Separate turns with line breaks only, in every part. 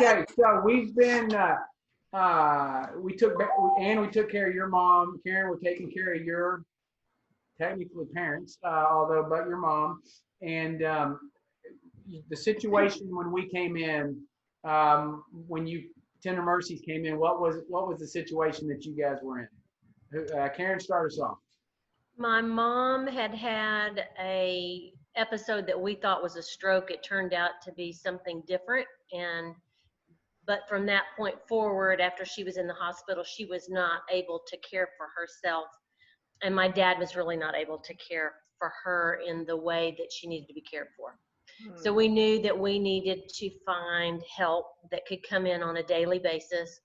Okay, so we've been, we took care of your mom. Karen, we're taking care of your technically parents, but your mom. And the situation when we came in, when you Tender Mercies came in, what was the situation that you guys were in? Karen, start us off.
My mom had a episode that we thought was a stroke. It turned out to be something different, but from that point forward, after she was in the hospital, she was not able to care for herself, and my dad was really not able to care for her in the way that she needed to be cared for. So we knew that we needed to find help that could come in on a daily basis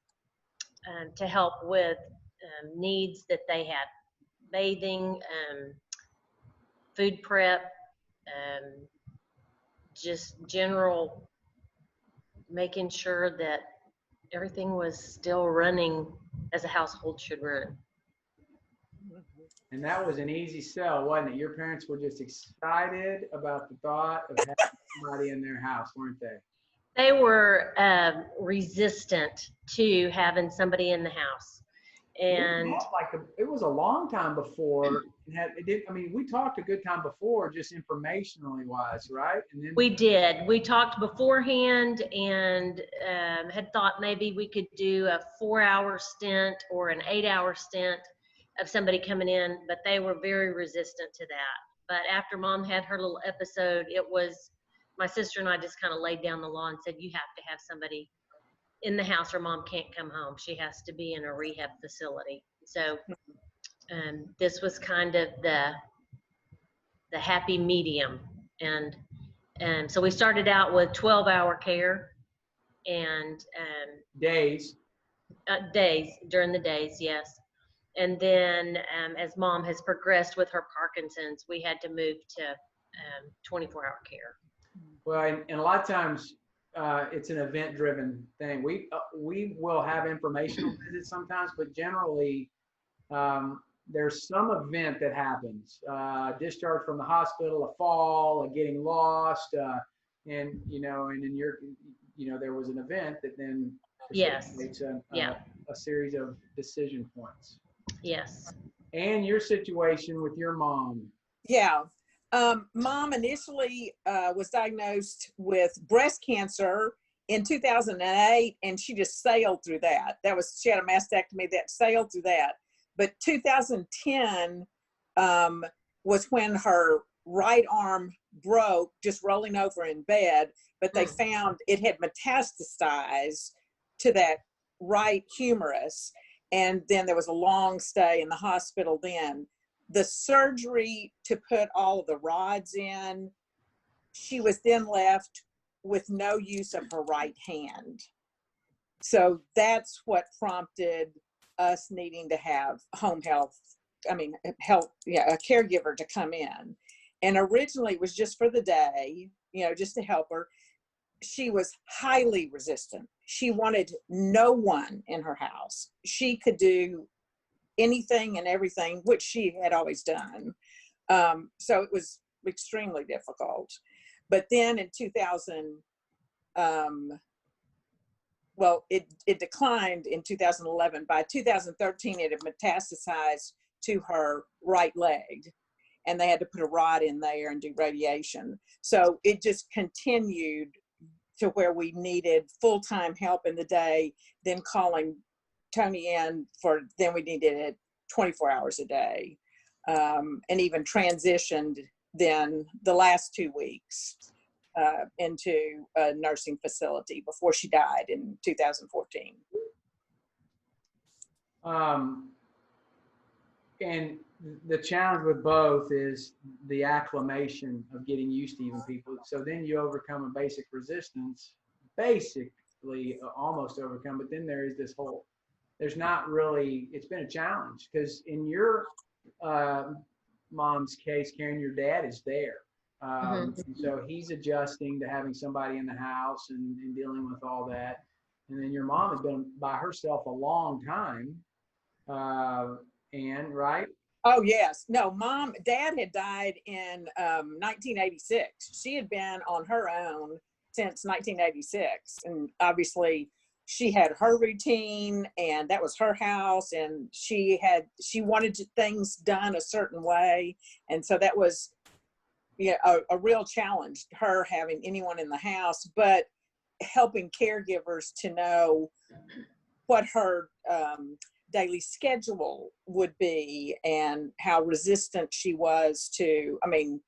to help with needs that they had: bathing, food prep, just general making sure that everything was still running as a household should run.
And that was an easy sell, wasn't it? Your parents were just excited about the thought of having somebody in their house, weren't they?
They were resistant to having somebody in the house. And
it was a long time before we talked a good time before, just informationally wise, right? And then
we did. We talked beforehand and had thought maybe we could do a 4-hour stint or an 8-hour stint of somebody coming in, but they were very resistant to that. But after Mom had her little episode, it was my sister and I just kind of laid down the law and said, you have to have somebody in the house or Mom can't come home. She has to be in a rehab facility. So this was kind of the happy medium. And so we started out with 12-hour care and
days
during the days, yes. And then as Mom has progressed with her Parkinson's, we had to move to 24-hour care.
Well, and a lot of times it's an event-driven thing. We will have informational visits sometimes, but generally there's some event that happens. Discharge from the hospital, a fall, a getting lost, and then there was an event that then
facilitates
a series of decision points.
Yes.
And your situation with your mom.
Yeah. Mom initially was diagnosed with breast cancer in 2008, and she just sailed through that. She had a mastectomy that sailed through that. But 2010 was when her right arm broke, just rolling over in bed, but they found it had metastasized to that right humerus. And then there was a long stay in the hospital then. The surgery to put all of the rods in, she was then left with no use of her right hand. So that's what prompted us needing to have a caregiver to come in. And originally it was just for the day, just to help her. She was highly resistant. She wanted no one in her house. She could do anything and everything, which she had always done. So it was extremely difficult. But then in 2000, it declined in 2011. By 2013, it had metastasized to her right leg, and they had to put a rod in there and do radiation. So it just continued to where we needed full-time help in the day, then calling Tony in then we needed it 24 hours a day, and even transitioned then the last 2 weeks into a nursing facility before she died in 2014.
And the challenge with both is the acclimation of getting used to even people. So then you overcome a basic resistance, basically almost overcome, but then there is this there's not really, it's been a challenge because in your mom's case, Karen, your dad is there. So he's adjusting to having somebody in the house and dealing with all that. And then your mom has been by herself a long time. Anne, right?
Oh, yes. No, Dad had died in 1986. She had been on her own since 1986. And obviously she had her routine, and that was her house, and she wanted things done a certain way. And so that was, yeah, a real challenge, her having anyone in the house, but helping caregivers to know what her daily schedule would be and how resistant she was to, I mean,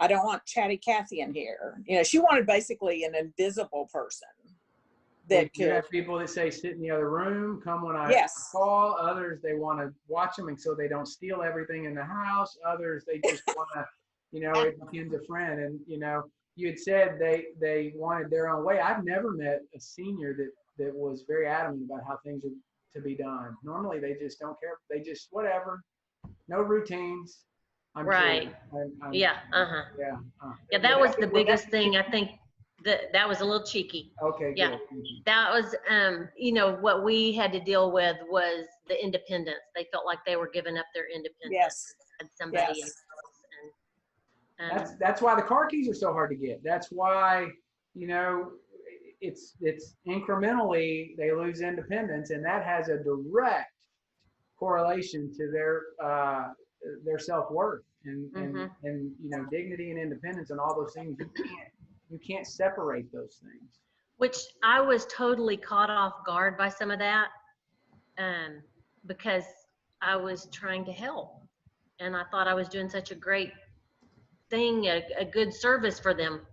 I don't want chatty Kathy in here. You know, she wanted basically an invisible person that
You
could.
have people that say sit in the other room, come when I
Yes.
call. Others, they want to watch them and so they don't steal everything in the house. Others, they just want to, you know, it becomes a friend. And, you know, you had said they wanted their own way. I've never met a senior that was very adamant about how things are to be done. Normally, they just don't care. They just, whatever, no routines. I'm
Right.
sure.
Yeah.
Yeah.
Yeah, that was the biggest thing. I think that was a little cheeky.
Okay,
Yeah.
good.
That was, you know, what we had to deal with was the independence. They felt like they were giving up their independence.
Yes.
Had somebody
Yes.
else. And
That's why the car keys are so hard to get. That's why, you know, it's incrementally they lose independence, and that has a direct correlation to their self-worth and you know, dignity and independence and all those things. You can't separate those things.
which I was totally caught off guard by some of that, because I was trying to help, and I thought I was doing such a great thing, a good service for them,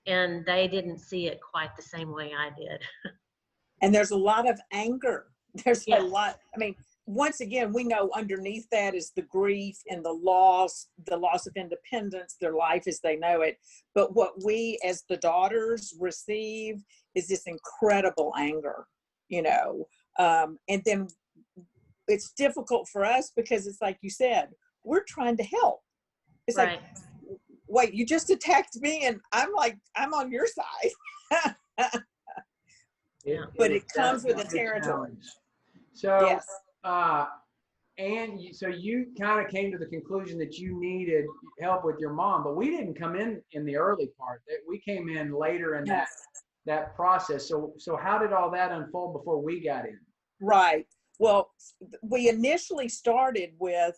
and they didn't see it quite the same way I did.
And there's a lot of anger. There's
Yeah.
a lot. I mean, once again, we know underneath that is the grief and the loss of independence, their life as they know it. But what we as the daughters receive is this incredible anger, you know. And then it's difficult for us because it's like you said, we're trying to help. It's
Right.
like, wait, you just attacked me and I'm on your side. But it comes with the territory.
So,
yes.
So you kind of came to the conclusion that you needed help with your mom, but we didn't come in the early part. We came in later in that process. So how did all that unfold before we got in?
Right. Well, we initially started with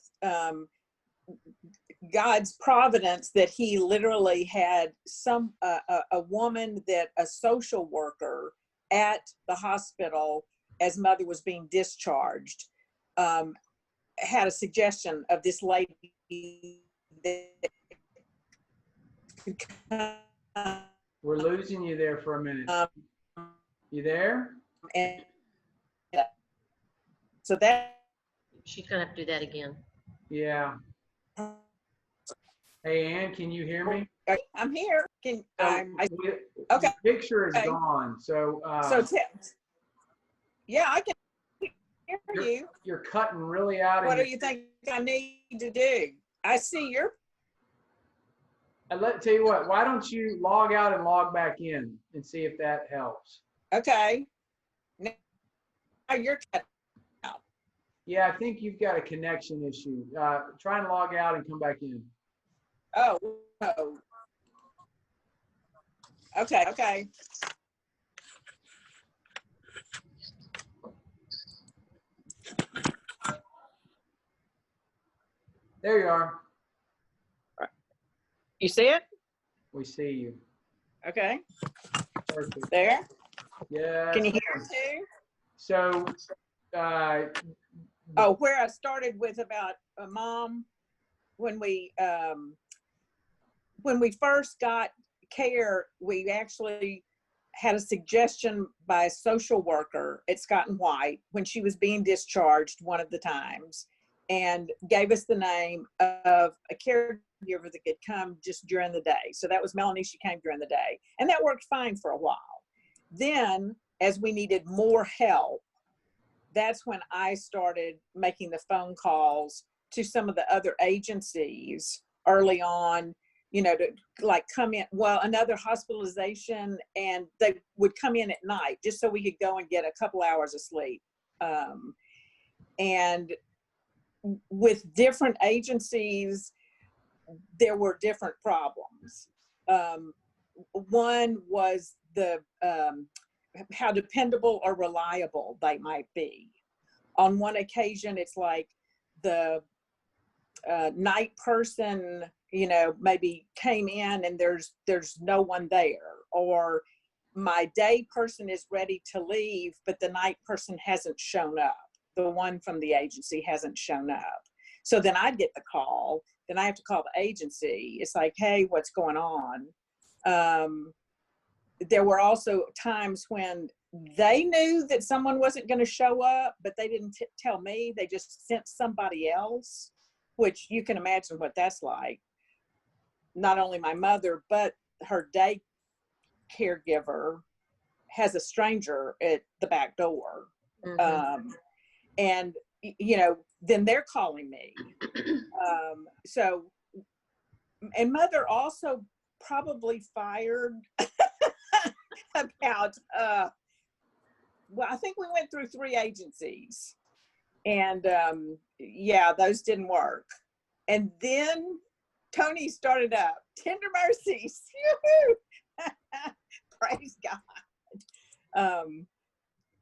God's providence that he literally had a woman, that a social worker at the hospital as mother was being discharged, had a suggestion of this lady that could come.
We're losing you there for a minute. You there?
And so that
She's gonna have to do that again.
Yeah. Hey, Ann, can you hear me?
I'm here. Okay.
The picture is gone. So yeah, I can hear you. You're cutting really out.
What do you think I need to do? I see your.
Tell you what, why don't you log out and log back in and see if that helps?
Okay. Now you're cutting out.
Yeah, I think you've got a connection issue. Try and log out and come back in.
Oh. Okay.
There you are.
You see it?
We see you.
Okay.
Perfect.
There?
Yeah.
Can you hear it too?
So,
where I started with about mom, when we first got care, we actually had a suggestion by a social worker at Scott and White when she was being discharged one of the times, and gave us the name of a caregiver that could come just during the day. So that was Melanie. She came during the day, and that worked fine for a while. Then, as we needed more help, that's when I started making the phone calls to some of the other agencies early on, you know, to like come in, another hospitalization, and they would come in at night just so we could go and get a couple hours of sleep. And with different agencies, there were different problems. one was the how dependable or reliable they might be. On one occasion, it's like the night person, you know, maybe came in and there's no one there, or my day person is ready to leave, but the night person hasn't shown up. The one from the agency hasn't shown up. So then I'd get the call. Then I have to call the agency. It's like, hey, what's going on? There were also times when they knew that someone wasn't going to show up, but they didn't tell me. They just sent somebody else, which you can imagine what that's like. Not only my mother, but her day caregiver has a stranger at the back door.
Mhm.
And, you know, then they're calling me. So, and mother also probably fired about, well, I think we went through 3 agencies, and yeah, those didn't work. And then Tony started up Tender Mercies. Praise God.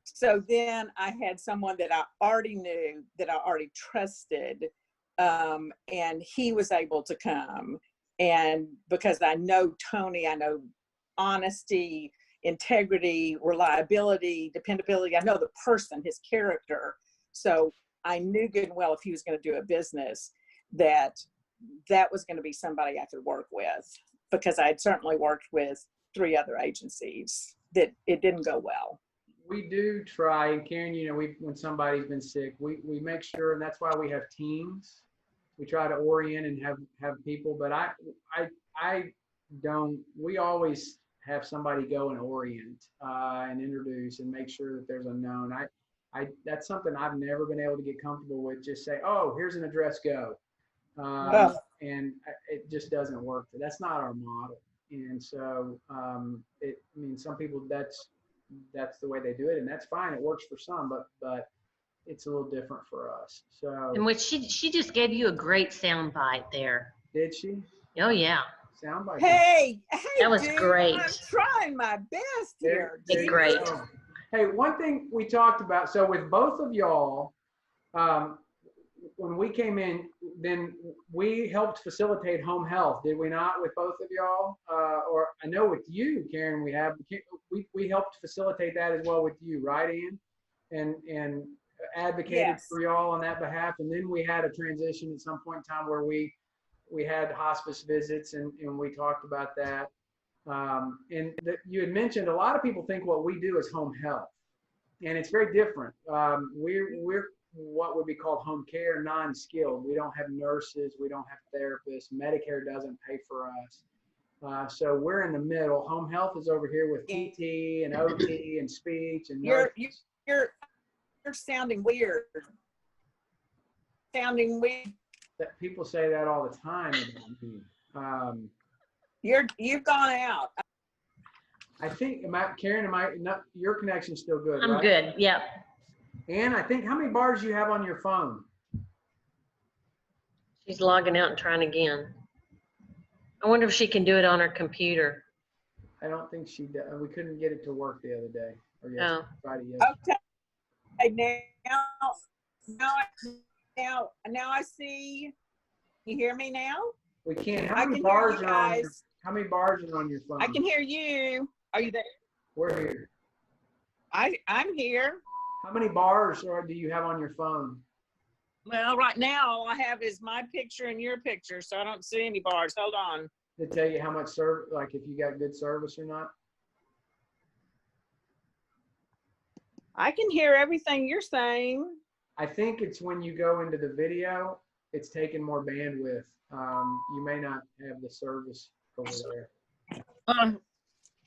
So then I had someone that I already knew, that I already trusted, and he was able to come. And because I know Tony, I know honesty, integrity, reliability, dependability. I know the person, his character. So I knew good and well, if he was going to do a business, that was going to be somebody I could work with, because I had certainly worked with 3 other agencies that it didn't go well.
We do try, and Karen, you know, when somebody's been sick, we make sure, and that's why we have teams. We try to orient and have people, but I don't, we always have somebody go and orient and introduce and make sure that there's a known. That's something I've never been able to get comfortable with. Just say, oh, here's an address, go. And it just doesn't work. That's not our model. And so I mean, some people, that's the way they do it, and that's fine. It works for some, but it's a little different for us. So.
And which she just gave you a great sound bite there.
Did she?
Oh yeah.
Soundbite.
Hey,
that was
dude,
great.
I'm trying my best here.
There you
great.
go. Hey, one thing we talked about, so with both of y'all, when we came in, then we helped facilitate home health, did we not, with both of y'all? Or I know with you, Karen, we helped facilitate that as well with you, right, Ann? And advocated for y'all on that behalf. And then we had a transition at some point in time where we had hospice visits, and we talked about that. You had mentioned a lot of people think what we do is home health, and it's very different. We're what would be called home care, non-skilled. We don't have nurses, we don't have therapists. Medicare doesn't pay for us. So we're in the middle. Home health is over here with PT and OT and speech and
you're sounding weird.
That people say that all the time about me.
You've gone out.
I think, Karen, your connection's still good,
I'm
right?
good. Yep.
And I think, how many bars do you have on your phone?
She's logging out and trying again. I wonder if she can do it on her computer.
I don't think she does. We couldn't get it to work the other day, or Friday.
Okay, now I see. You hear me now?
We can't. How many bars are on your phone?
I can hear you. Are you there?
We're here.
I'm here.
How many bars do you have on your phone?
Well, right now all I have is my picture and your picture, so I don't see any bars. Hold on.
To tell you how much service, like if you got good service or not?
I can hear everything you're saying.
I think it's when you go into the video, it's taking more bandwidth. You may not have the service over there.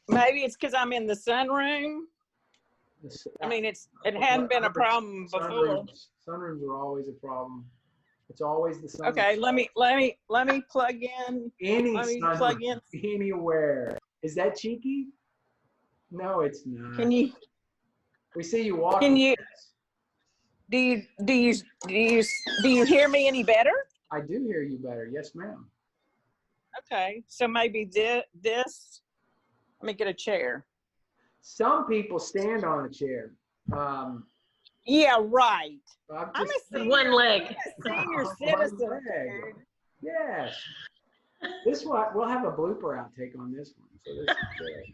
Maybe it's because I'm in the sunroom. I mean, it hadn't been a problem before.
Sunrooms are always a problem. It's always the sun.
Okay, let me plug in.
Plug in anywhere. Is that cheeky? No, it's not.
Can you?
We see you walking.
Can you? Do you hear me any better?
I do hear you better. Yes, ma'am.
Okay, so maybe this. Let me get a chair.
Some people stand on a chair.
Yeah, right.
I'm
I'm
just,
a senior,
One leg.
I'm a senior
One
citizen,
leg.
dude.
yes. This one, we'll have a blooper outtake on this one. So this is good.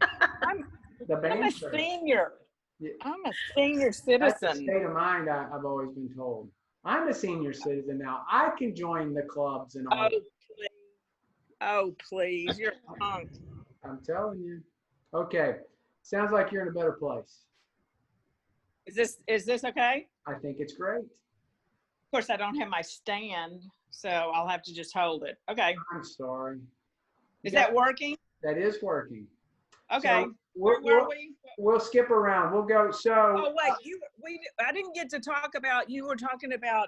The
I'm
band
a
starts.
senior.
Yeah.
I'm a senior
That's the
citizen.
state of mind I've always been told. I'm a senior citizen now. I can join the clubs and all.
Oh, please. Oh, please. You're a punk.
I'm telling you. Okay. Sounds like you're in a better place.
Is this okay?
I think it's great.
Of course, I don't have my stand, so I'll have to just hold it. Okay.
I'm sorry.
Is that working?
That is working.
Okay.
So
Where were we?
We'll skip around. We'll go. So.
Oh wait, I didn't get to talk about. You were talking about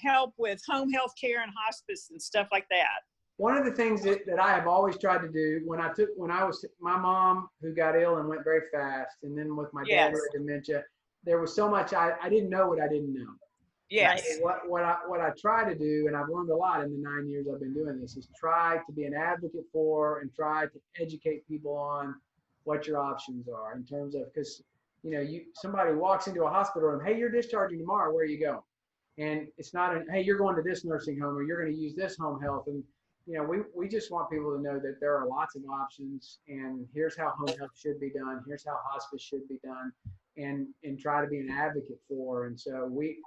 help with home health care and hospice and stuff like that.
One of the things that I have always tried to do when I was my mom who got ill and went very fast, and then with my dad who had dementia, there was so much I didn't know what I didn't know.
Yes.
What I try to do, and I've learned a lot in the 9 years I've been doing this, is try to be an advocate for and try to educate people on what your options are in terms of, because somebody walks into a hospital room, hey, you're discharging tomorrow, where are you going? And it's not hey, you're going to this nursing home or you're going to use this home health. And we just want people to know that there are lots of options, and here's how home health should be done, here's how hospice should be done, and try to be an advocate for. And so we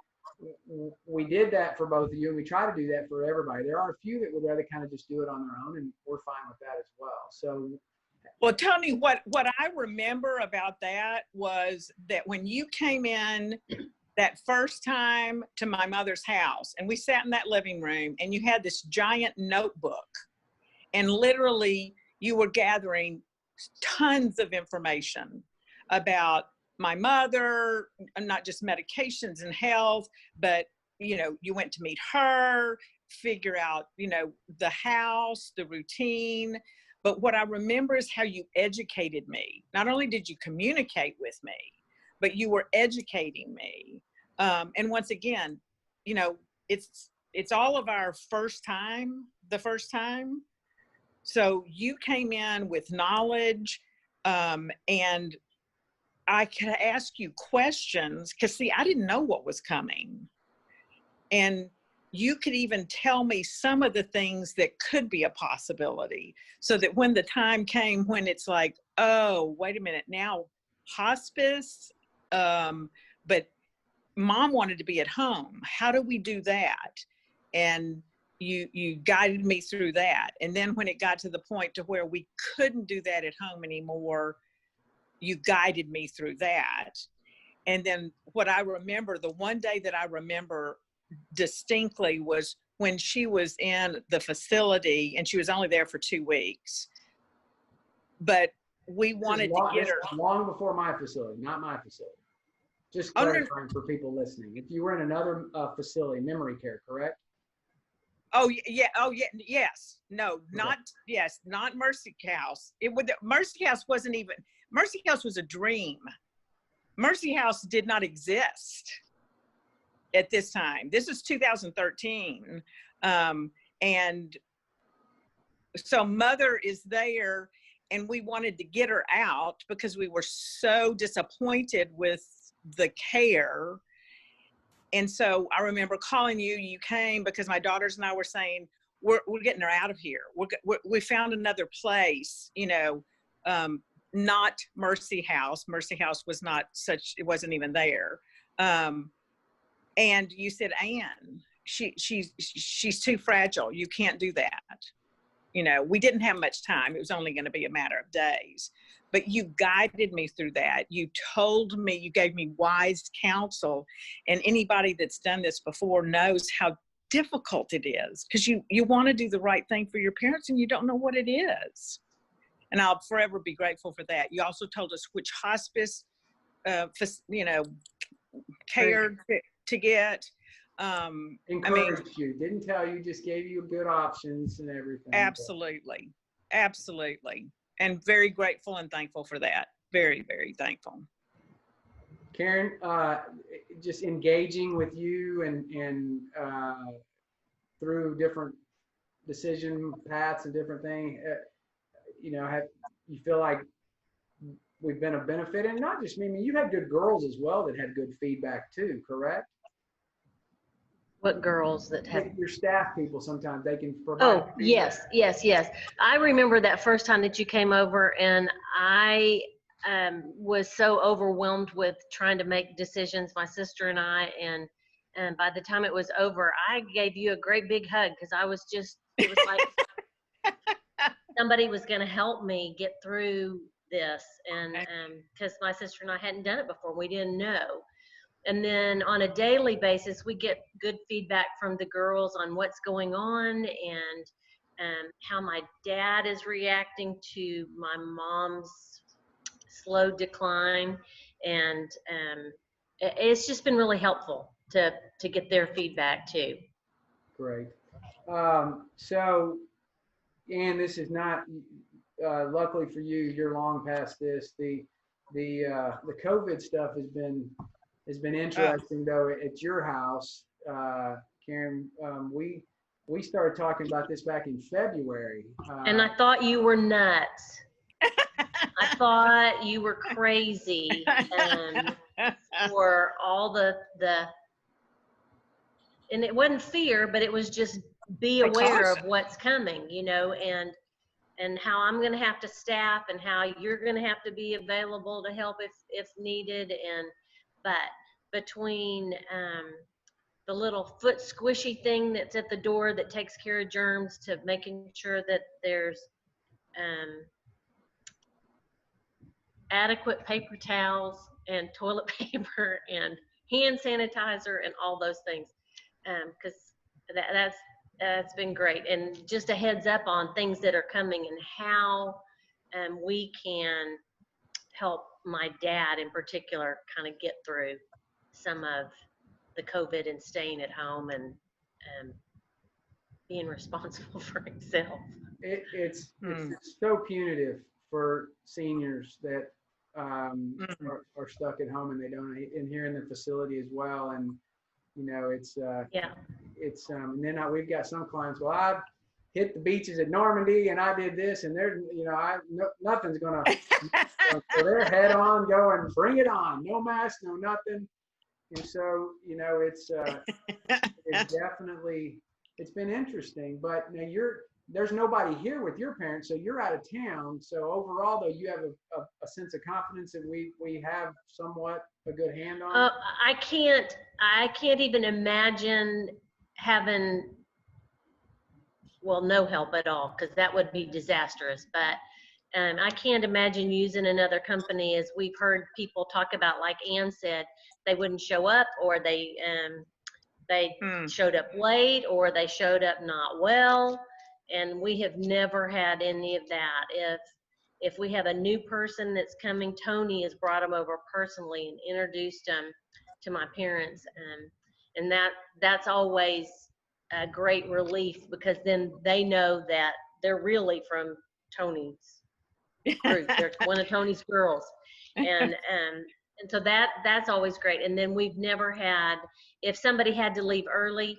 did that for both of you, and we try to do that for everybody. There are a few that would rather kind of just do it on their own, and we're fine with that as well. So
well, Tony, what I remember about that was that when you came in that first time to my mother's house, and we sat in that living room, and you had this giant notebook, and literally you were gathering tons of information about my mother, not just medications and health, but you went to meet her, figure out the house, the routine. But what I remember is how you educated me. Not only did you communicate with me, but you were educating me. And once again, it's all of our the first time. So you came in with knowledge, and I could ask you questions, because see, I didn't know what was coming. And you could even tell me some of the things that could be a possibility, so that when the time came when it's like, oh, wait a minute, now hospice, but mom wanted to be at home. How do we do that? And you guided me through that. And then when it got to the point to where we couldn't do that at home anymore, you guided me through that. And then what I remember, the one day that I remember distinctly, was when she was in the facility, and she was only there for 2 weeks, but we wanted to get her
long before my facility, not my facility. Just clarifying for people listening. If you were in another facility, memory care, correct?
Oh yeah. Yes. No, not yes. Not Mercy House. Mercy House wasn't even. Mercy House was a dream. Mercy House did not exist at this time. This is 2013, and so mother is there, and we wanted to get her out because we were so disappointed with the care. And so I remember calling you. You came because my daughters and I were saying, we're getting her out of here. We found another place, not Mercy House. Mercy House was not such, it wasn't even there. And you said, Ann, she's too fragile. You can't do that. We didn't have much time. It was only going to be a matter of days. But you guided me through that. You told me, you gave me wise counsel. And anybody that's done this before knows how difficult it is, because you want to do the right thing for your parents and you don't know what it is. And I'll forever be grateful for that. You also told us which hospice, care to get.
Encouraged you, didn't tell you, just gave you good options and everything.
Absolutely. And very grateful and thankful for that. Very, very thankful.
Karen, just engaging with you and through different decision paths and different things, you feel like we've been a benefit, and not just me. I mean, you had good girls as well that had good feedback too, correct?
What girls that have?
Your staff people, sometimes they can provide
Oh,
feedback.
yes. I remember that first time that you came over, and I was so overwhelmed with trying to make decisions, my sister and I, and by the time it was over, I gave you a great big hug because I was just, it was like somebody was going to help me get through this, and because my sister and I hadn't done it before, we didn't know. And then on a daily basis, we get good feedback from the girls on what's going on and how my dad is reacting to my mom's slow decline. And it's just been really helpful to get their feedback too.
Great. So, and this is not, luckily for you, you're long past this. The COVID stuff has been interesting though at your house, Karen. We started talking about this back in February.
And I thought you were nuts. I thought you were crazy for all the, and it wasn't fear, but it was just be aware of what's coming, you know, and how I'm going to have to staff and how you're going to have to be available to help if needed. But between the little foot squishy thing that's at the door that takes care of germs to making sure that there's adequate paper towels and toilet paper and hand sanitizer and all those things, because that's been great. And just a heads up on things that are coming and how we can help my dad in particular kind of get through some of the COVID and staying at home and being responsible for himself.
It's so punitive for seniors that are stuck at home and they don't, and here in the facility as well. And you know, it's and then we've got some clients. Well, I hit the beaches at Normandy and I did this, and there's, you know, nothing's gonna. So they're head on going, bring it on, no mask, no nothing. And so, you know, it's definitely, it's been interesting. But now there's nobody here with your parents, so you're out of town. So overall, though, you have a sense of confidence that we have somewhat a good hand on.
I can't even imagine having, well, no help at all, because that would be disastrous. But I can't imagine using another company, as we've heard people talk about, like Ann said, they wouldn't show up, or they showed up late, or they showed up not well. And we have never had any of that. If we have a new person that's coming, Tony has brought them over personally and introduced them to my parents. And that's always a great relief, because then they know that they're really from Tony's group. They're one of Tony's girls. And so that's always great. And then we've never had, if somebody had to leave early,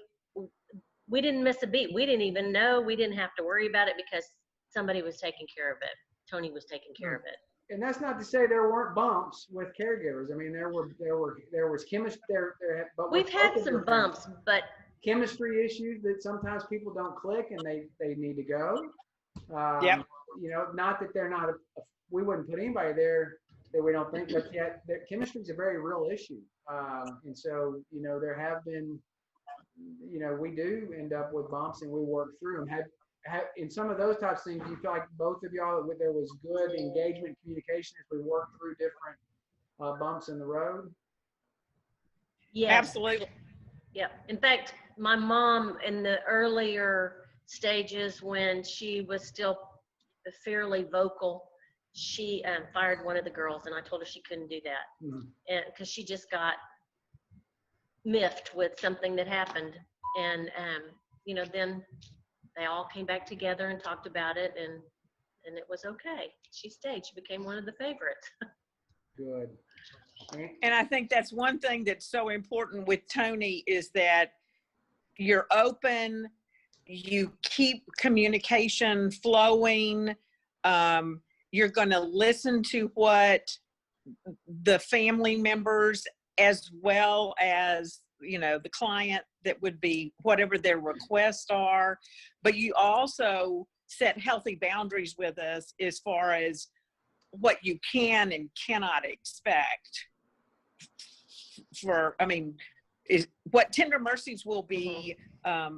we didn't miss a beat. We didn't even know. We didn't have to worry about it because somebody was taking care of it. Tony was taking care of it.
And that's not to say there weren't bumps with caregivers. I mean, there was chemistry there, but
we've had some bumps, but
chemistry issues that sometimes people don't click and they need to go. You know, not that they're not we wouldn't put anybody there that we don't think, but yet chemistry is a very real issue. And so, you know, there have been, you know, we do end up with bumps and we work through them. In some of those types of things, do you feel like both of y'all, there was good engagement, communication as we worked through different bumps in the road?
Yeah, absolutely. Yeah. In fact, my mom, in the earlier stages when she was still fairly vocal, she fired one of the girls, and I told her she couldn't do that, and because she just got miffed with something that happened. And you know, then they all came back together and talked about it, and it was okay. She stayed. She became one of the favorites.
Good.
And I think that's one thing that's so important with Tony, is that you're open, you keep communication flowing, you're going to listen to what the family members, as well as, you know, the client, that would be whatever their requests are. But you also set healthy boundaries with us as far as what you can and cannot expect for, I mean, is what Tender Mercies will be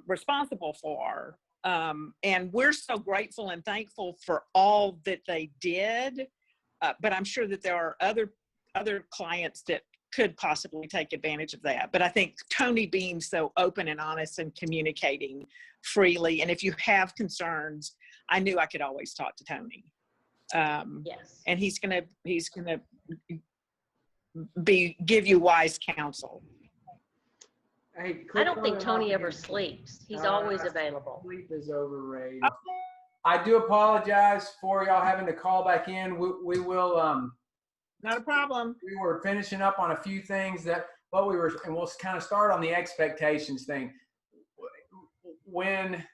responsible for. And we're so grateful and thankful for all that they did. But I'm sure that there are other clients that could possibly take advantage of that. But I think Tony being so open and honest and communicating freely, and if you have concerns, I knew I could always talk to Tony.
Yes.
And he's gonna give you wise counsel.
Hey,
I don't
click
think
on and
Tony
off
ever
again.
sleeps. He's always available.
Sleep is overrated. I do apologize for y'all having to call back in. We will,
Not a problem.
we were finishing up on a few things and we'll kind of start on the expectations thing. When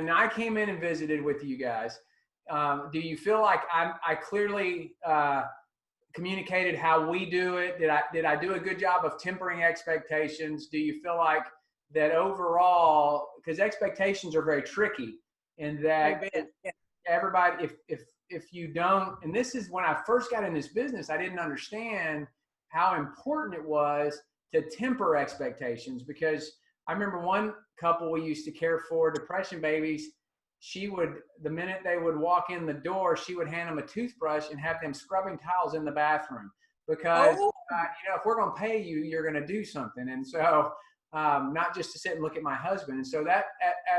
I came in and visited with you guys, do you feel like I clearly communicated how we do it? Did I do a good job of tempering expectations? Do you feel like that overall, because expectations are very tricky, and that everybody, if you don't, and this is when I first got in this business, I didn't understand how important it was to temper expectations, because I remember one couple we used to care for, depression babies, the minute they would walk in the door, she would hand them a toothbrush and have them scrubbing tiles in the bathroom, because if we're going to pay you, you're going to do something. And so not just to sit and look at my husband. And so that,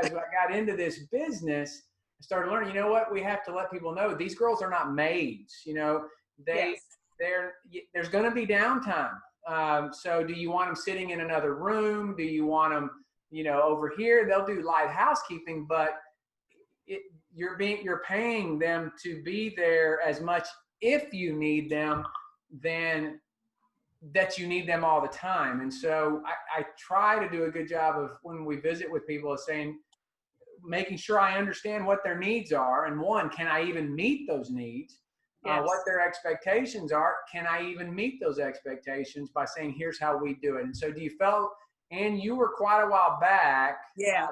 as I got into this business, I started learning, you know what, we have to let people know these girls are not maids. There's going to be downtime. So do you want them sitting in another room? Do you want them, over here? They'll do light housekeeping, but you're paying them to be there as much if you need them than that you need them all the time. And so I try to do a good job of, when we visit with people, of making sure I understand what their needs are. And one, can I even meet those needs?
Yes.
What their expectations are, can I even meet those expectations by saying, here's how we do it. And so and you were quite a while back.
Yes.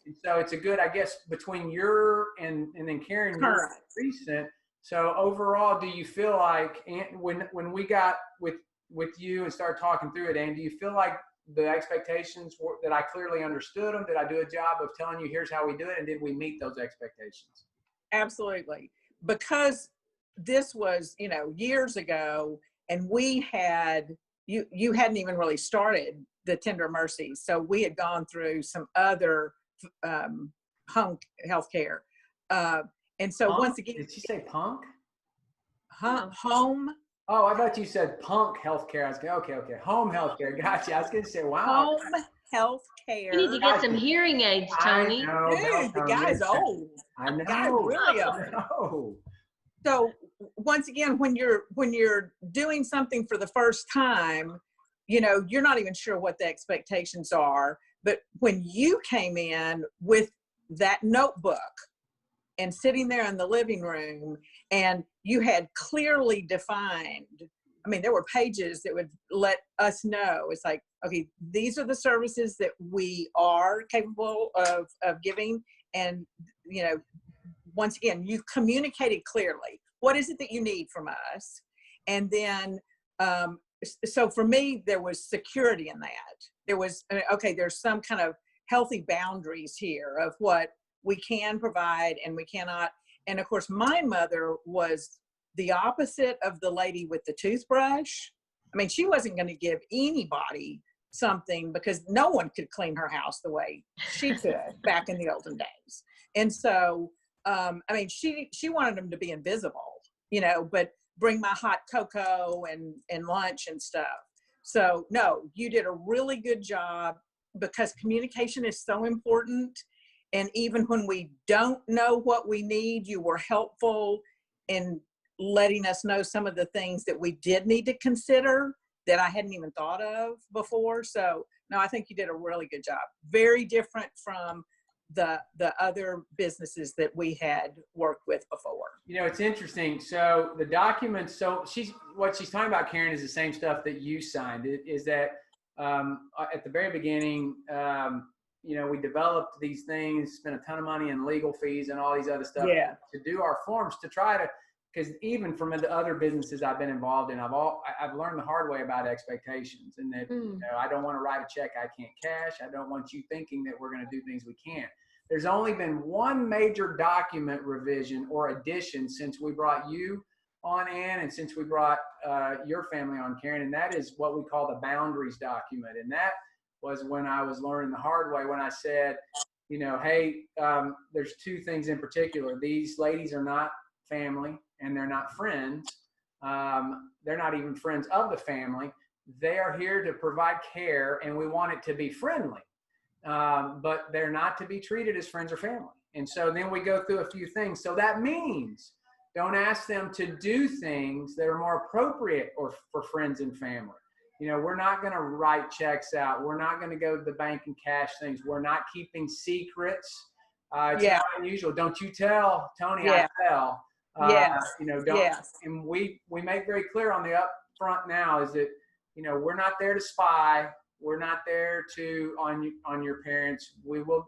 And so it's a good, I guess, between your and then Karen, you're recent. So overall, do you feel like, when we got with you and started talking through it, and do you feel like the expectations that I clearly understood them? Did I do a job of telling you, here's how we do it? And did we meet those expectations?
Absolutely. Because this was, years ago, and we had, you hadn't even really started the Tender Mercies. So we had gone through some other home healthcare. And so
punk?
Once again.
Did you say punk?
Home.
Oh, I thought you said punk healthcare. I was going, okay. Home healthcare. Gotcha. I was going to say, wow.
Home healthcare.
You need to get some hearing aids, Tony.
Dude, the guy's old.
I know.
The guy's really old.
I know.
So once again, when you're doing something for the first time, you're not even sure what the expectations are. But when you came in with that notebook and sitting there in the living room, and you had clearly defined, there were pages that would let us know. It's like, okay, these are the services that we are capable of giving. And, once again, you've communicated clearly. What is it that you need from us? And then, so for me, there was security in that. There was, okay, there's some kind of healthy boundaries here of what we can provide and we cannot. And of course, my mother was the opposite of the lady with the toothbrush. She wasn't going to give anybody something, because no one could clean her house the way she could back in the olden days. And so, she wanted them to be invisible, but bring my hot cocoa and lunch and stuff. So no, you did a really good job, because communication is so important. And even when we don't know what we need, you were helpful in letting us know some of the things that we did need to consider that I hadn't even thought of before. So no, I think you did a really good job. Very different from the other businesses that we had worked with before.
It's interesting. So the documents, what she's talking about, Karen, is the same stuff that you signed. It is that at the very beginning, we developed these things, spent a ton of money in legal fees and all these other stuff to do our forms, to try to, because even from the other businesses I've been involved in, I've learned the hard way about expectations, and that I don't want to write a check I can't cash. I don't want you thinking that we're going to do things we can't. There's only been one major document revision or addition since we brought you on, Ann, and since we brought your family on, Karen, and that is what we call the boundaries document. And that was when I was learning the hard way, when I said, hey, there's two things in particular. These ladies are not family, and they're not friends. They're not even friends of the family. They are here to provide care, and we want it to be friendly. But they're not to be treated as friends or family. And so then we go through a few things. So that means don't ask them to do things that are more appropriate or for friends and family. We're not going to write checks out. We're not going to go to the bank and cash things. We're not keeping secrets. It's not unusual. Don't you tell Tony, I tell. And we make very clear on the up front now is that, we're not there to spy. We're not there to on your parents. We will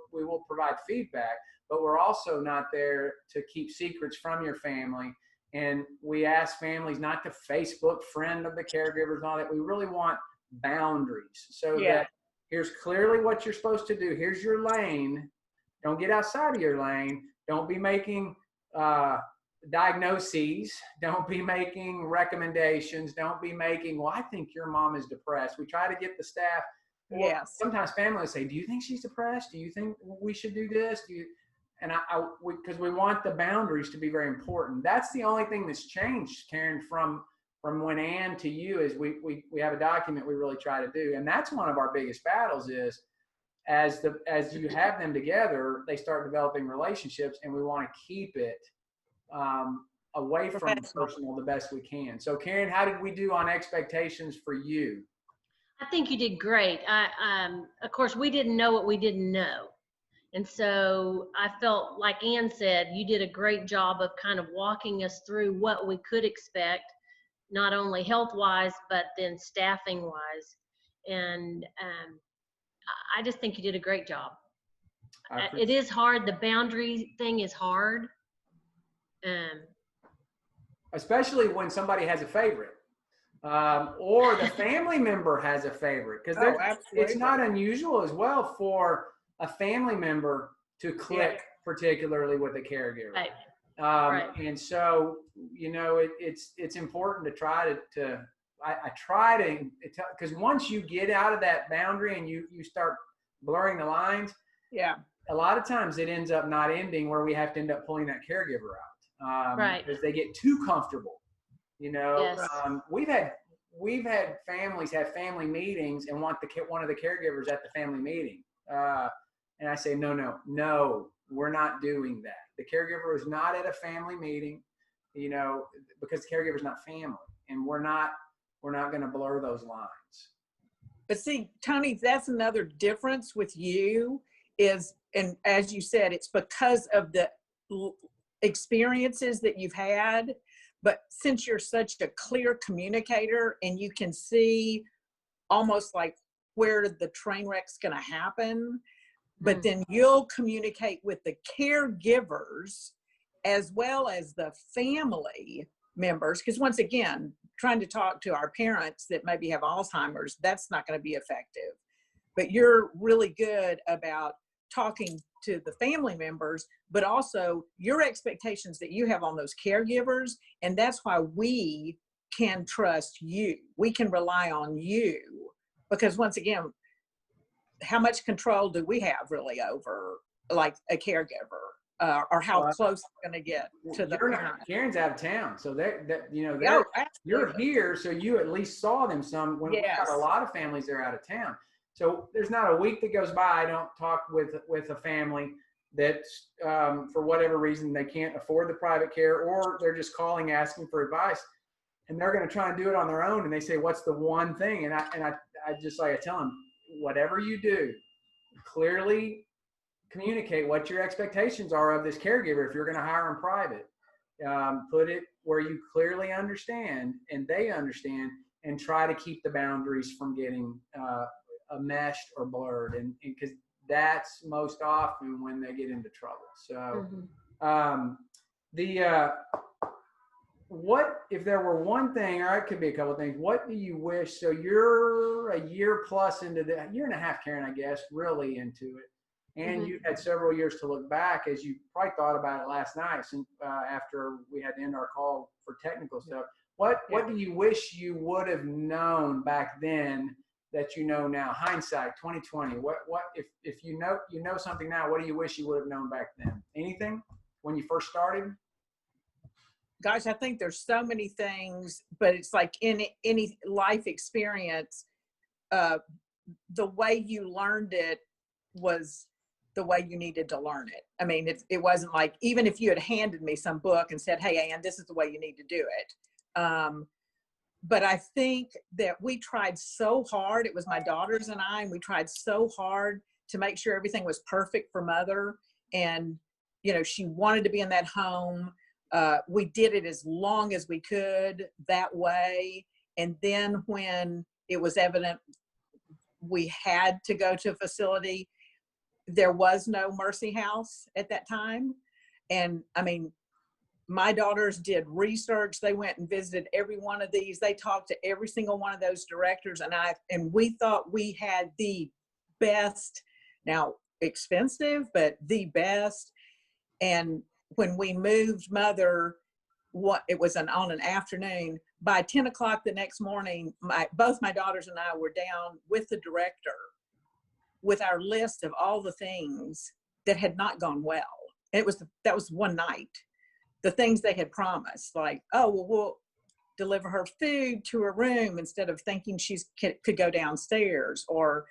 provide feedback, but we're also not there to keep secrets from your family. And we ask families not to Facebook friend of the caregivers and all that. We really want boundaries so that here's clearly what you're supposed to do. Here's your lane. Don't get outside of your lane. Don't be making diagnoses. Don't be making recommendations. Don't be making, well, I think your mom is depressed. We try to get the staff. Sometimes families say, do you think she's depressed? Do you think we should do this? Because we want the boundaries to be very important. That's the only thing that's changed, Karen, from when Ann to you, is we have a document we really try to do. And that's one of our biggest battles is, as you have them together, they start developing relationships, and we want to keep it away from personal the best we can. So Karen, how did we do on expectations for you?
I think you did great. Of course, we didn't know what we didn't know. And so I felt, like Ann said, you did a great job of kind of walking us through what we could expect, not only health-wise, but then staffing-wise. And I just think you did a great job. It is hard. The boundary thing is hard.
Especially when somebody has a favorite, or the family member has a favorite, because it's not unusual as well for a family member to click particularly with a caregiver. Right. And so, it's important to try to I try to, because once you get out of that boundary and you start blurring the lines, a lot of times it ends up not ending where we have to end up pulling that caregiver out. Because they get too comfortable. We've had families have family meetings and want one of the caregivers at the family meeting. And I say, no, we're not doing that. The caregiver is not at a family meeting, because the caregiver is not family, and we're not going to blur those lines.
But see, Tony, that's another difference with you is, and as you said, it's because of the experiences that you've had. But since you're such a clear communicator and you can see almost like where the train wreck's going to happen, but then you'll communicate with the caregivers as well as the family members. Because once again, trying to talk to our parents that maybe have Alzheimer's, that's not going to be effective. But you're really good about talking to the family members, but also your expectations that you have on those caregivers. And that's why we can trust you. We can rely on you, because once again, how much control do we have really over like a caregiver, or how close we're going to get to the parent?
Karen's out of town, so you're here, so you at least saw them some. When we've got a lot of families that are out of town. So there's not a week that goes by I don't talk with a family that for whatever reason they can't afford the private care, or they're just calling asking for advice, and they're going to try and do it on their own. And they say, "What's the one thing?" And I just like I tell them, whatever you do, clearly communicate what your expectations are of this caregiver if you're going to hire them private. Put it where you clearly understand and they understand, and try to keep the boundaries from getting meshed or blurred, and because that's most often when they get into trouble. So what if there were one thing, or it could be a couple of things, what do you wish? So you're a year plus into the year and a half, Karen, I guess, really into it. And you had several years to look back, as you probably thought about it last night, since after we had to end our call for technical stuff. What do you wish you would have known back then that you know now? Hindsight, 2020. What if you know something now? What do you wish you would have known back then? Anything when you first started?
Gosh, I think there's so many things, but it's like in any life experience, the way you learned it was the way you needed to learn it. I mean, it wasn't like, even if you had handed me some book and said, hey, Ann, this is the way you need to do it. But I think that we tried so hard. It was my daughters and I, and we tried so hard to make sure everything was perfect for Mother. And, you know, she wanted to be in that home. We did it as long as we could that way. And then when it was evident we had to go to a facility, there was no Mercy House at that time. And I mean, my daughters did research. They went and visited every one of these. They talked to every single one of those directors. And we thought we had the best, now expensive, but the best. And when we moved Mother, it was on an afternoon. By 10 o'clock the next morning, both my daughters and I were down with the director with our list of all the things that had not gone well. And that was one night. The things they had promised, like, oh, well, we'll deliver her food to her room instead of thinking she could go downstairs, or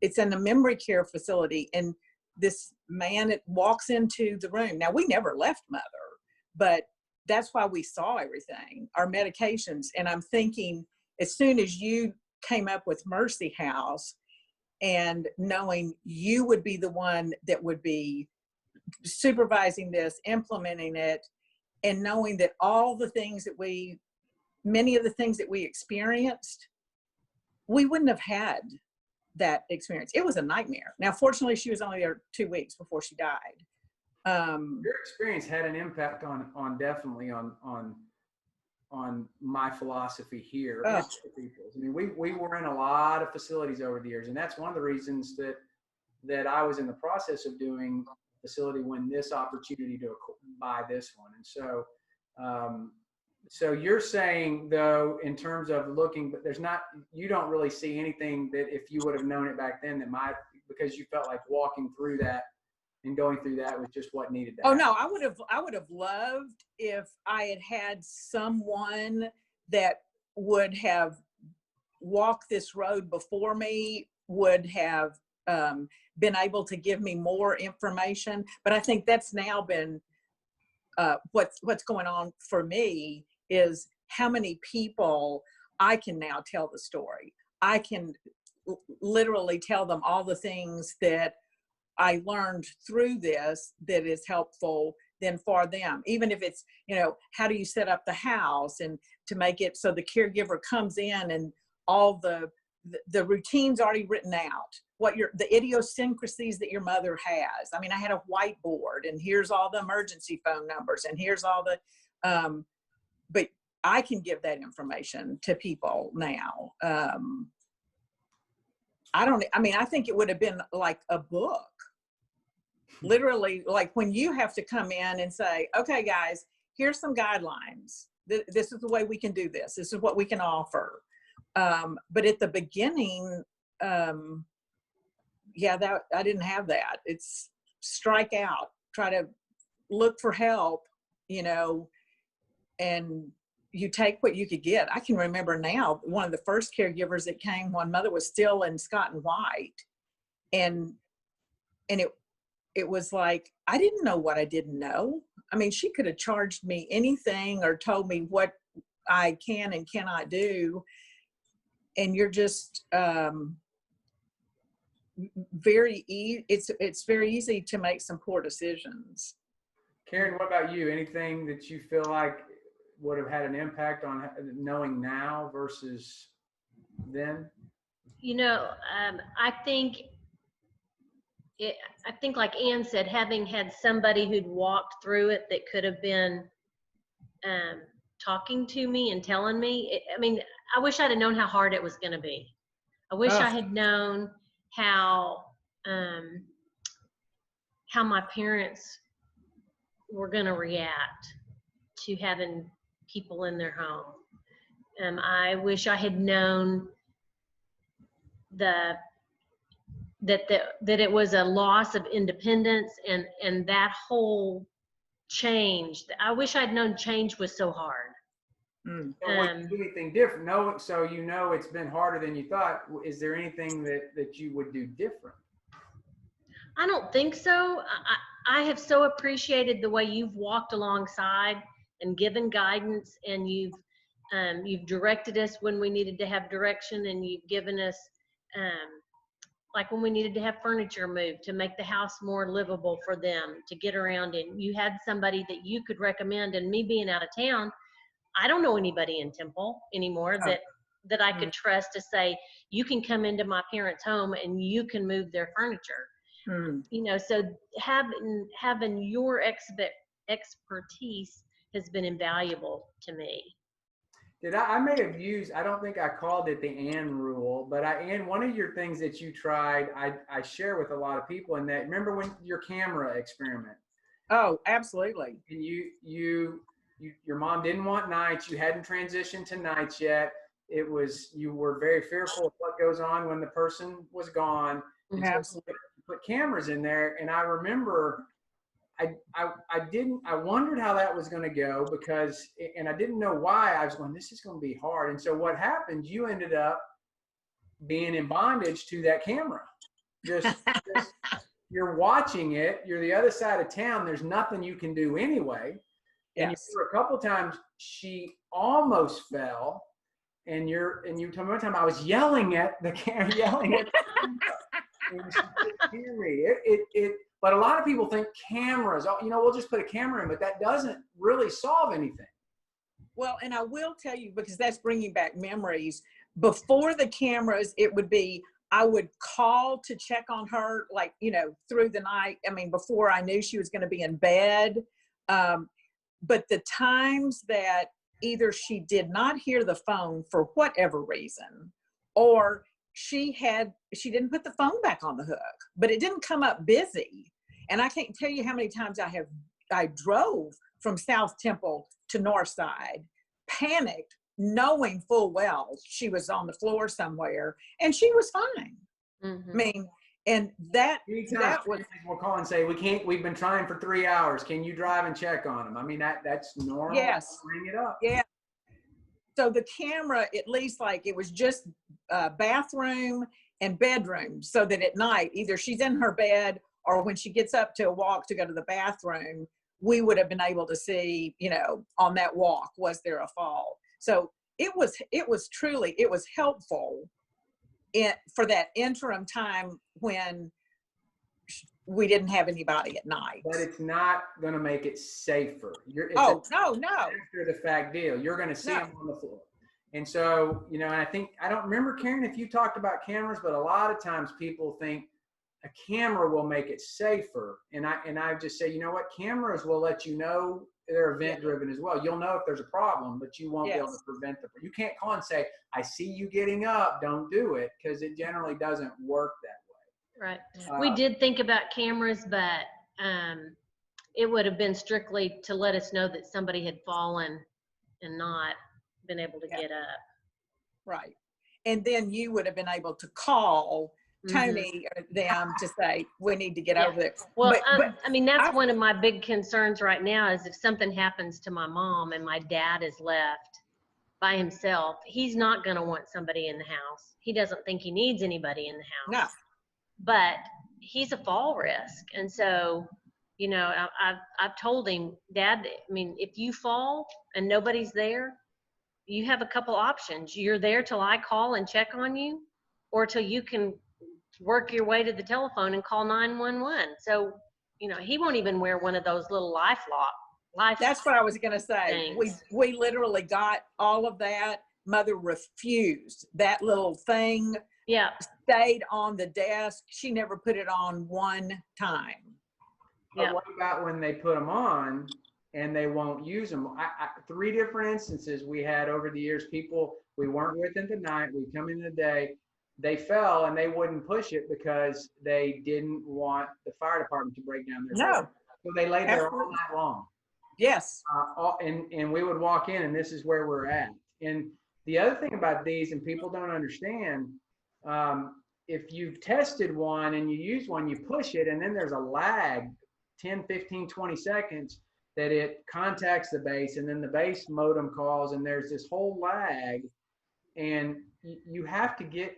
it's in a memory care facility. And this man walks into the room. Now, we never left Mother, but that's why we saw everything, our medications. And I'm thinking, as soon as you came up with Mercy House, and knowing you would be the one that would be supervising this, implementing it, and knowing that many of the things that we experienced, we wouldn't have had that experience. It was a nightmare. Now, fortunately, she was only there 2 weeks before she died.
Your experience had an impact on definitely on my philosophy here. I mean, we were in a lot of facilities over the years, and that's one of the reasons that I was in the process of doing facility when this opportunity to buy this one. And so so you're saying, though, in terms of looking, but you don't really see anything that if you would have known it back then, because you felt like walking through that and going through that was just what needed to happen.
No, I would have loved if I had someone that would have walked this road before me, would have been able to give me more information. But I think that's now been what's going on for me, is how many people I can now tell the story. I can literally tell them all the things that I learned through this that is helpful then for them. Even if it's, how do you set up the house and to make it so the caregiver comes in and all the routine's already written out, the idiosyncrasies that your mother has. I mean, I had a whiteboard and here's all the emergency phone numbers and here's all the, but I can give that information to people now. I think it would have been like a book. Literally, like when you have to come in and say, okay, guys, here's some guidelines. This is the way we can do this. This is what we can offer. But at the beginning, I didn't have that. It's strike out, try to look for help, and you take what you could get. I can remember now, one of the first caregivers that came when Mother was still in Scott and White. And it was like, I didn't know what I didn't know. I mean, she could have charged me anything or told me what I can and cannot do. And you're just, it's very easy to make some poor decisions.
Karen, what about you? Anything that you feel like would have had an impact on knowing now versus then?
I think I think like Ann said, having had somebody who'd walked through it that could have been talking to me and telling me, I wish I'd have known how hard it was going to be. I wish I had known how my parents were going to react to having people in their home. I wish I had known that it was a loss of independence and that whole change. I wish I'd known change was so hard.
So would you do anything different? No, so it's been harder than you thought. Is there anything that you would do different?
I don't think so. I have so appreciated the way you've walked alongside and given guidance, and you've directed us when we needed to have direction, and you've given us like when we needed to have furniture moved to make the house more livable for them to get around in. You had somebody that you could recommend, and me being out of town, I don't know anybody in Temple anymore that I could trust to say, you can come into my parents' home and you can move their furniture. So having your expertise has been invaluable to me.
I may have used, I don't think I called it the Ann rule, but Ann, one of your things that you tried, I share with a lot of people, and that, remember when your camera experiment?
Oh, absolutely.
And your mom didn't want nights. You hadn't transitioned to nights yet. You were very fearful of what goes on when the person was gone. And
Absolutely.
so you put cameras in there, and I remember I wondered how that was going to go and I didn't know why. I was going, this is going to be hard. And so what happened, you ended up being in bondage to that camera. Just you're watching it. You're the other side of town. There's nothing you can do anyway. And
Yes.
a couple times she almost fell, and you told me one time I was yelling at the camera, yelling at the camera, and she couldn't hear me. But a lot of people think cameras, we'll just put a camera in, but that doesn't really solve anything.
Well, and I will tell you, because that's bringing back memories. Before the cameras, it would be, I would call to check on her, like, through the night. Before I knew she was going to be in bed. But the times that either she did not hear the phone for whatever reason, or she didn't put the phone back on the hook, but it didn't come up busy. And I can't tell you how many times I drove from South Temple to North Side, panicked, knowing full well she was on the floor somewhere, and she was fine.
Mm-hmm.
And that
was, we'll call and say, we've been trying for 3 hours. Can you drive and check on them? That's normal.
Yes.
Bring it up.
Yeah. So the camera, at least, like, it was just bathroom and bedroom, so that at night, either she's in her bed or when she gets up to a walk to go to the bathroom, we would have been able to see, on that walk, was there a fall? So it was truly helpful for that interim time when we didn't have anybody at night.
But it's not going to make it safer.
No.
After the fact deal. You're going to see them on the floor. And so, and I don't remember, Karen, if you talked about cameras, but a lot of times people think a camera will make it safer. And I just say, cameras will let you know. They're event driven as well. You'll know if there's a problem, but you won't be able to prevent them. You can't call and say, I see you getting up, don't do it, because it generally doesn't work that way.
Right. We did think about cameras, but it would have been strictly to let us know that somebody had fallen and not been able to get up.
Right. And then you would have been able to call Tony or them to say, we need to get over there.
Well, that's one of my big concerns right now, is if something happens to my mom and my dad is left by himself, he's not going to want somebody in the house. He doesn't think he needs anybody in the house. No. But he's a fall risk. And so, I've told him, Dad, if you fall and nobody's there, you have a couple options. You're there till I call and check on you, or till you can work your way to the telephone and call 911. So, he won't even wear one of those little life
That's what I was going to say.
things.
We literally got all of that. Mother refused. That little thing
Yeah.
stayed on the desk. She never put it on one time.
But
Yeah.
what about when they put them on and they won't use them? 3 different instances we had over the years. People we weren't with in the night, we come in the day, they fell and they wouldn't push it because they didn't want the fire department to break down their door. So they laid there all night long.
Yes.
And we would walk in, and this is where we're at. And the other thing about these, and people don't understand, if you've tested one and you use one, you push it, and then there's a lag, 10, 15, 20 seconds, that it contacts the base, and then the base modem calls, and there's this whole lag, and you have to you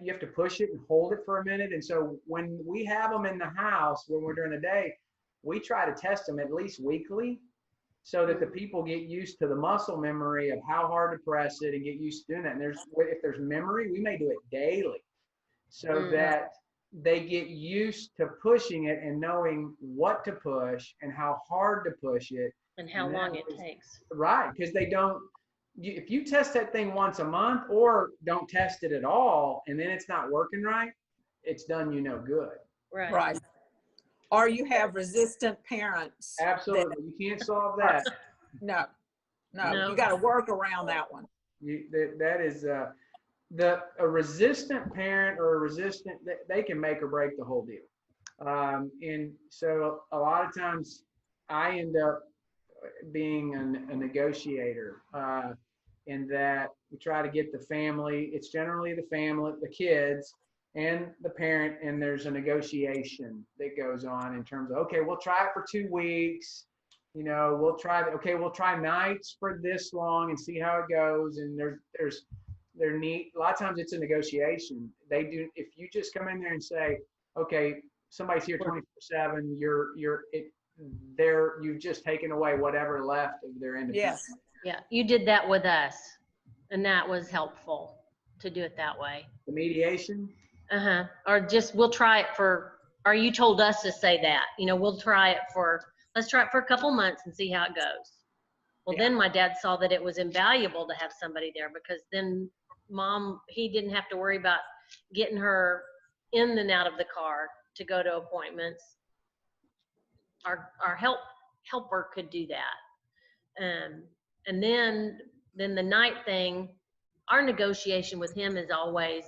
have to push it and hold it for a minute. And so when we have them in the house, when we're during the day, we try to test them at least weekly, so that the people get used to the muscle memory of how hard to press it and get used to doing that. And if there's memory, we may do it daily, so that they get used to pushing it and knowing what to push and how hard to push it.
And how long it takes.
Right, because if you test that thing once a month or don't test it at all, and then it's not working right, it's done you no good.
Right. Or you have resistant parents.
Absolutely. You can't solve that.
No. You got to work around that one.
That is a resistant parent or a resistant, they can make or break the whole deal. And so a lot of times I end up being a negotiator, in that we try to get the family, it's generally the family, the kids, and the parent, and there's a negotiation that goes on in terms of, okay, we'll try it for 2 weeks. We'll try nights for this long and see how it goes. And they're neat. A lot of times it's a negotiation. If you just come in there and say, okay, somebody's here 24/7, you've just taken away whatever left of their independence.
Yes.
Yeah. You did that with us, and that was helpful to do it that way.
The mediation.
Or just, we'll try it or you told us to say that, let's try it for a couple months and see how it goes. Well, then my dad saw that it was invaluable to have somebody there, because then he didn't have to worry about getting her in and out of the car to go to appointments. Our helper could do that. And then the night thing, our negotiation with him is always,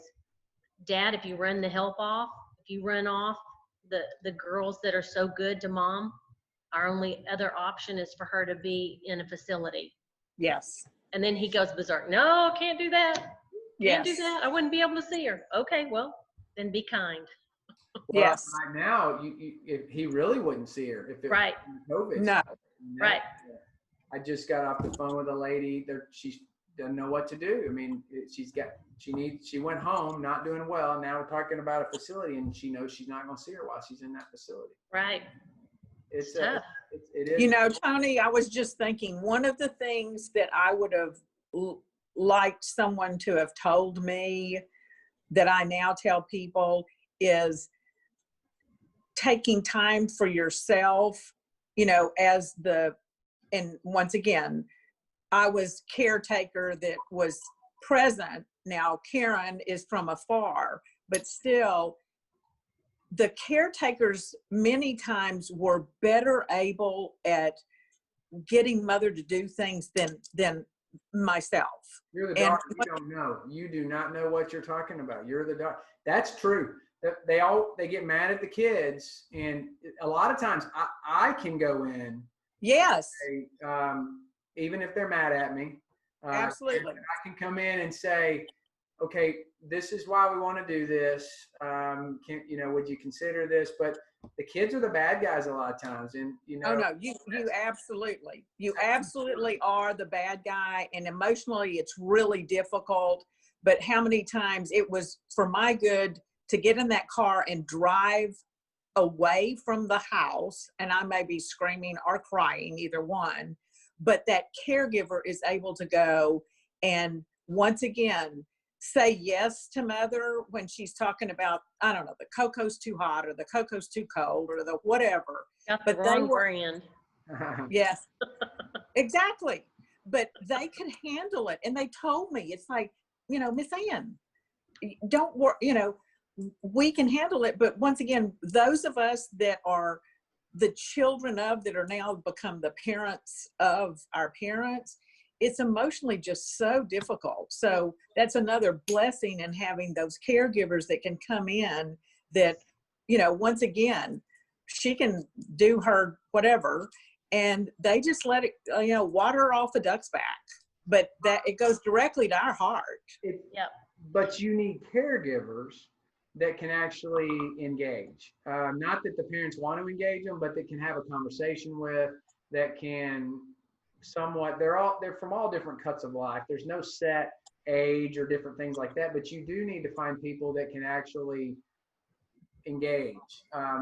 Dad, if you run the help off, if you run off the girls that are so good to Mom, our only other option is for her to be in a facility.
Yes.
And then he goes berserk. No, can't do that. Can't do
Yes.
that. I wouldn't be able to see her. Okay, well, then be kind.
Yes.
Right now, if he really wouldn't see her if it
Right.
was COVID.
No.
Right.
I just got off the phone with a lady that she doesn't know what to do. I mean, she went home not doing well. Now we're talking about a facility, and she knows she's not going to see her while she's in that facility.
Right.
It's
tough.
It is.
Tony, I was just thinking, one of the things that I would have liked someone to have told me that I now tell people is taking time for yourself, and once again, I was caretaker that was present. Now Karen is from afar, but still the caretakers many times were better able at getting Mother to do things than myself.
You're the doctor. You don't know. You do not know what you're talking about. You're the doctor. That's true. They get mad at the kids, and a lot of times I can go in.
Yes.
Even if they're mad at me.
Absolutely.
I can come in and say, okay, this is why we want to do this. Would you consider this? But the kids are the bad guys a lot of times, and
Oh no, you absolutely are the bad guy, and emotionally it's really difficult. But how many times it was for my good to get in that car and drive away from the house, and I may be screaming or crying, either one, but that caregiver is able to go and once again say yes to mother when she's talking about, I don't know, the cocoa's too hot or the cocoa's too cold or the whatever.
Got the
But they
wrong
were,
brand.
yes, exactly. But they could handle it. And they told me, it's like, you know, Miss Ann, don't worry, you know, we can handle it. But once again, those of us that are the children of, that are now become the parents of our parents, it's emotionally just so difficult. So that's another blessing in having those caregivers that can come in that, you know, once again, she can do her whatever and they just let it, you know, water off a duck's back. But that it goes directly to our heart.
Yep.
But you need caregivers that can actually engage. Not that the parents want to engage them, but that can have a conversation with, that can somewhat, they're from all different cuts of life. There's no set age or different things like that, but you do need to find people that can actually engage,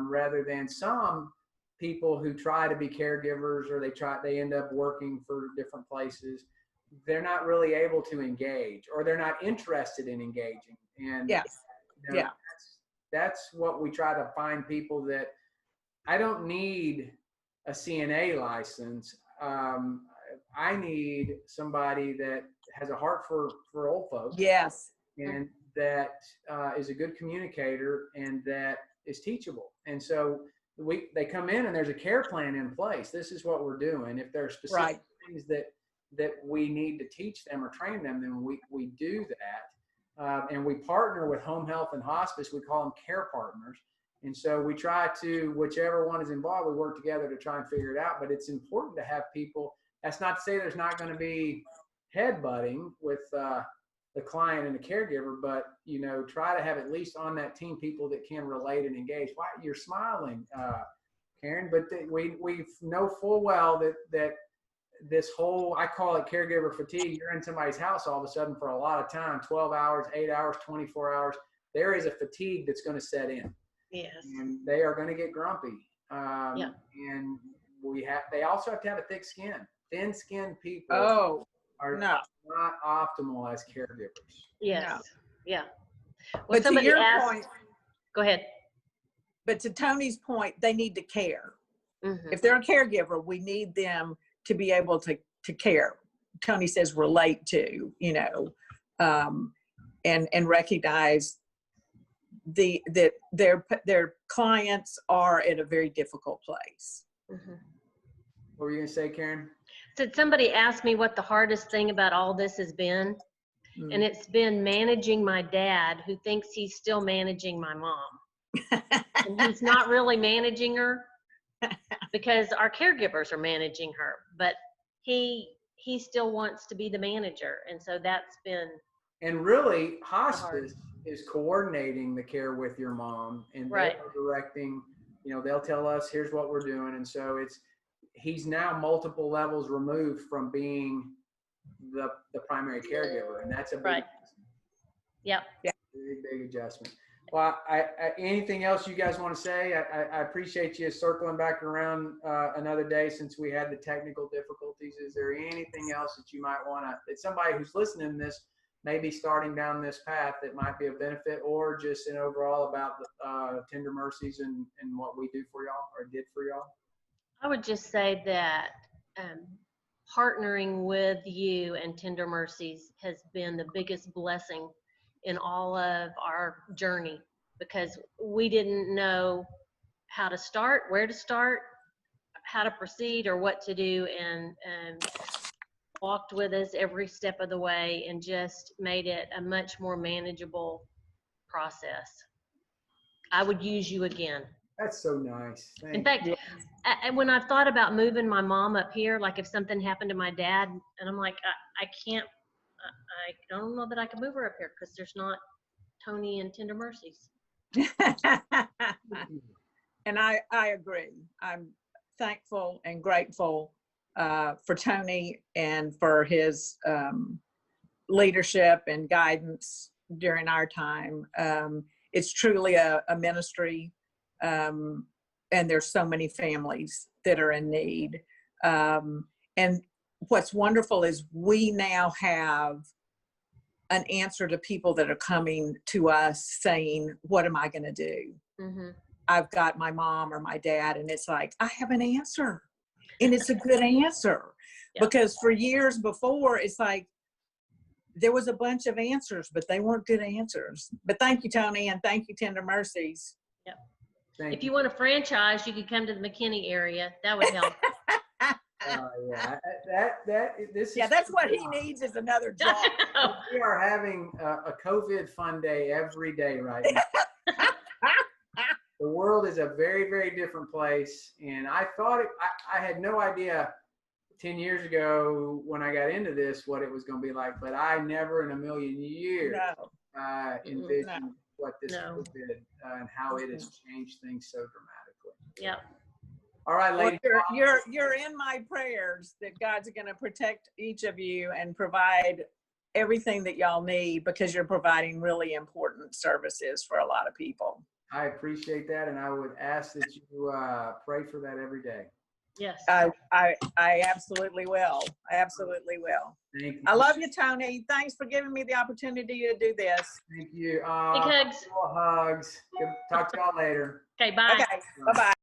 rather than some people who try to be caregivers, or they end up working for different places. They're not really able to engage, or they're not interested in engaging. And
Yes.
you know,
Yeah.
that's what we try to find, people that, I don't need a CNA license. I need somebody that has a heart for old folks.
Yes.
And that is a good communicator and that is teachable. And so they come in and there's a care plan in place. This is what we're doing. If there are specific things that we need to teach them or train them, then we do that. And we partner with home health and hospice. We call them care partners. And so we try to, whichever one is involved, we work together to try and figure it out. But it's important to have people. That's not to say there's not going to be headbutting with the client and the caregiver, but, you know, try to have at least on that team people that can relate and engage. Why you're smiling, Karen? But we know full well that this whole, I call it caregiver fatigue. You're in somebody's house all of a sudden for a lot of time, 12 hours, 8 hours, 24 hours. There is a fatigue that's going to set in.
Yes.
And they are going to get grumpy.
Yeah.
And they also have to have a thick skin. Thin-skinned people are not optimal as caregivers.
Yes.
No.
Yeah. Well,
But to
somebody
your
asked,
point,
go ahead.
but to Tony's point, they need to care.
Mm-hmm.
If they're a caregiver, we need them to be able to care. Tony says relate to, you know, and recognize that their clients are at a very difficult place.
Mm-hmm.
What were you going to say, Karen?
So somebody asked me what the hardest thing about all this has been, and it's been managing my dad, who thinks he's still managing my mom. And he's not really managing her because our caregivers are managing her, but he still wants to be the manager. And so that's been.
And really, hospice is coordinating the care with your mom, and they're directing, you know, they'll tell us, here's what we're doing. And so he's now multiple levels removed from being the primary caregiver. And that's a big, big adjustment. Well, anything else you guys want to say? I appreciate you circling back around another day since we had the technical difficulties. Is there anything else that you might want to, that somebody who's listening to this, maybe starting down this path, that might be of benefit, or just in overall about Tender Mercies and what we do for y'all or did for y'all?
I would just say that partnering with you and Tender Mercies has been the biggest blessing in all of our journey, because we didn't know how to start, where to start, how to proceed, or what to do, and walked with us every step of the way and just made it a much more manageable process. I would use you again.
That's so nice. Thank
In fact, when I've thought about moving my mom up here, like if something happened to my dad, and I'm like, I can't, I don't know that I can move her up here because there's not Tony and Tender Mercies.
And I agree. I'm thankful and grateful for Tony and for his leadership and guidance during our time. It's truly a ministry, and there's so many families that are in need. And what's wonderful is we now have an answer to people that are coming to us saying, what am I going to do?
Mm-hmm.
I've got my mom or my dad, and it's like, I have an answer, and it's a good answer.
Yeah.
Because for years before, it's like, there was a bunch of answers, but they weren't good answers. But thank you, Tony, and thank you, Tender Mercies.
Yep.
Thank
If you want a franchise, you could come to the McKinney area. That would help.
Yeah, this is.
Yeah, that's what he needs is another job.
We are having a COVID fun day every day right now. The world is a very, very different place. And I thought, I had no idea 10 years ago when I got into this, what it was going to be like, but I never in a million years envisioned what this COVID and how it has changed things so dramatically.
Yep.
All right, ladies.
Well, you're in my prayers that God's going to protect each of you and provide everything that y'all need, because you're providing really important services for a lot of people.
I appreciate that, and I would ask that you pray for that every day.
Yes.
I absolutely will. I absolutely will.
Thank you.
I love you, Tony. Thanks for giving me the opportunity to do this.
Thank you.
Big hugs.
Hugs. Talk to y'all later.
Okay, bye.
Okay, bye-bye.